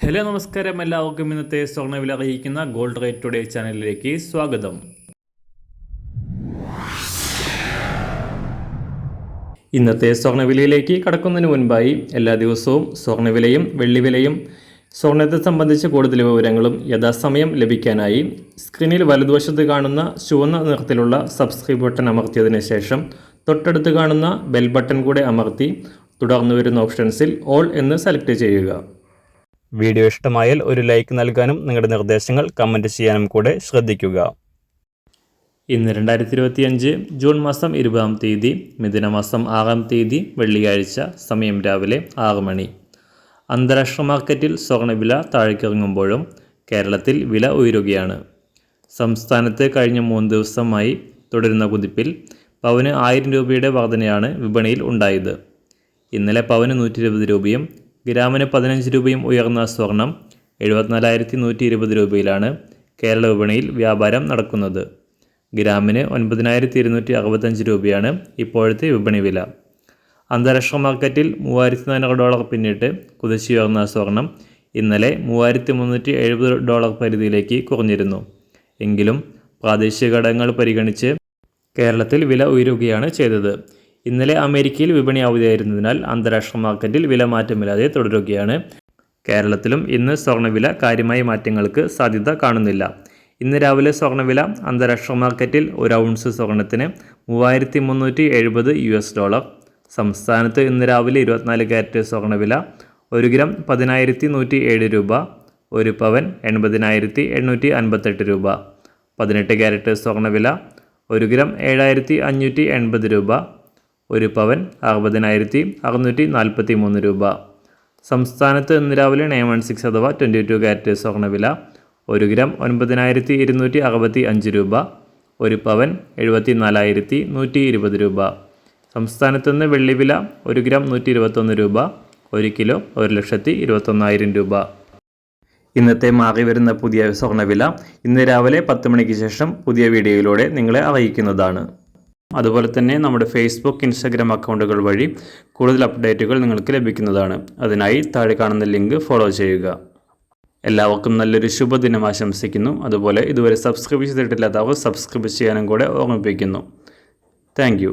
Hello നമസ്കാരം, എല്ലാവർക്കും ഇന്നത്തെ സ്വർണ്ണവില അറിയിക്കുന്ന ഗോൾഡ് റേറ്റ് ടുഡേ ചാനലിലേക്ക് സ്വാഗതം. ഇന്നത്തെ സ്വർണ്ണവിലയിലേക്ക് കടക്കുന്നതിന് മുൻപായി എല്ലാ ദിവസവും സ്വർണ്ണവിലയും വെള്ളിവിലയും സ്വർണ്ണത്തെ സംബന്ധിച്ച കൂടുതൽ വിവരങ്ങളും യഥാസമയം ലഭിക്കാനായി സ്ക്രീനിൽ വലതുവശത്ത് കാണുന്ന ചുവന്ന നിറത്തിലുള്ള സബ്സ്ക്രൈബ് ബട്ടൺ അമർത്തിയതിനു ശേഷം തൊട്ടടുത്ത് കാണുന്ന ബെൽ ബട്ടൺ കൂടെ അമർത്തി തുടർന്ന് വരുന്ന ഓപ്ഷൻസിൽ ഓൾ എന്ന് സെലക്ട് ചെയ്യുക. വീഡിയോ ഇഷ്ടമായാൽ ഒരു ലൈക്ക് നൽകാനും നിങ്ങളുടെ നിർദ്ദേശങ്ങൾ കമൻറ്റ് ചെയ്യാനും കൂടെ ശ്രദ്ധിക്കുക. ഇന്ന് 2025 ജൂൺ മാസം 20-ാം തീയതി മിഥുനമാസം 6-ാം തീയതി വെള്ളിയാഴ്ച. സമയം രാവിലെ 6 മണി. അന്താരാഷ്ട്ര മാർക്കറ്റിൽ സ്വർണ്ണവില താഴേക്കിറങ്ങുമ്പോഴും കേരളത്തിൽ വില ഉയരുകയാണ്. സംസ്ഥാനത്ത് കഴിഞ്ഞ 3 ദിവസമായി തുടരുന്ന കുതിപ്പിൽ പവന് 1000 രൂപയുടെ വർധനയാണ് വിപണിയിൽ ഉണ്ടായത്. ഇന്നലെ പവന് 120 രൂപയും ഗ്രാമിന് 15 രൂപയും ഉയർന്ന സ്വർണം 74,120 രൂപയിലാണ് കേരള വിപണിയിൽ വ്യാപാരം നടക്കുന്നത്. ഗ്രാമിന് 9,265 രൂപയാണ് ഇപ്പോഴത്തെ വിപണി വില. അന്താരാഷ്ട്ര മാർക്കറ്റിൽ $3,400 പിന്നിട്ട് കുതിച്ചുയർന്ന സ്വർണം ഇന്നലെ $3,370 പരിധിയിലേക്ക് കുറഞ്ഞിരുന്നു. എങ്കിലും പ്രാദേശിക ഘടകങ്ങൾ പരിഗണിച്ച് കേരളത്തിൽ വില ഉയരുകയാണ് ചെയ്തത്. ഇന്നലെ അമേരിക്കയിൽ വിപണി അവധിയായിരുന്നതിനാൽ അന്താരാഷ്ട്ര മാർക്കറ്റിൽ വില മാറ്റമില്ലാതെ തുടരുകയാണ്. കേരളത്തിലും ഇന്ന് സ്വർണ്ണവില കാര്യമായ മാറ്റങ്ങൾക്ക് സാധ്യത കാണുന്നില്ല. ഇന്ന് രാവിലെ സ്വർണ്ണവില അന്താരാഷ്ട്ര മാർക്കറ്റിൽ ഒരു ഔൺസ് സ്വർണ്ണത്തിന് $3,370. സംസ്ഥാനത്ത് ഇന്ന് രാവിലെ 24 കാരറ്റ് സ്വർണ്ണവില 1 ഗ്രാം 10,107 രൂപ, 1 പവൻ 80,858 രൂപ. 18 കാരറ്റ് സ്വർണ്ണവില 1 ഗ്രാം 7,580 രൂപ, 1 പവൻ 60,643 രൂപ. സംസ്ഥാനത്ത് ഇന്ന് രാവിലെ 916 അഥവാ 22 കാരറ്റ് സ്വർണ്ണവില 1 ഗ്രാം 9,265 രൂപ, 1 പവൻ 74,120 രൂപ. സംസ്ഥാനത്ത് നിന്ന് വെള്ളിവില 1 ഗ്രാം 121 രൂപ, 1 കിലോ 1,21,000 രൂപ. ഇന്നത്തെ മാറി വരുന്ന പുതിയ സ്വർണ്ണവില ഇന്ന് രാവിലെ 10 മണിക്ക് ശേഷം പുതിയ വീഡിയോയിലൂടെ നിങ്ങളെ അറിയിക്കുന്നതാണ്. അതുപോലെ തന്നെ നമ്മുടെ ഫേസ്ബുക്ക്, ഇൻസ്റ്റാഗ്രാം അക്കൗണ്ടുകൾ വഴി കൂടുതൽ അപ്ഡേറ്റുകൾ നിങ്ങൾക്ക് ലഭിക്കുന്നതാണ്. അതിനായി താഴെ കാണുന്ന ലിങ്ക് ഫോളോ ചെയ്യുക. എല്ലാവർക്കും നല്ലൊരു ശുഭദിനം ആശംസിക്കുന്നു. അതുപോലെ ഇതുവരെ സബ്സ്ക്രൈബ് ചെയ്തിട്ടില്ലാത്തവർ സബ്സ്ക്രൈബ് ചെയ്യാനും കൂടെ ഓർമ്മിപ്പിക്കുന്നു. താങ്ക്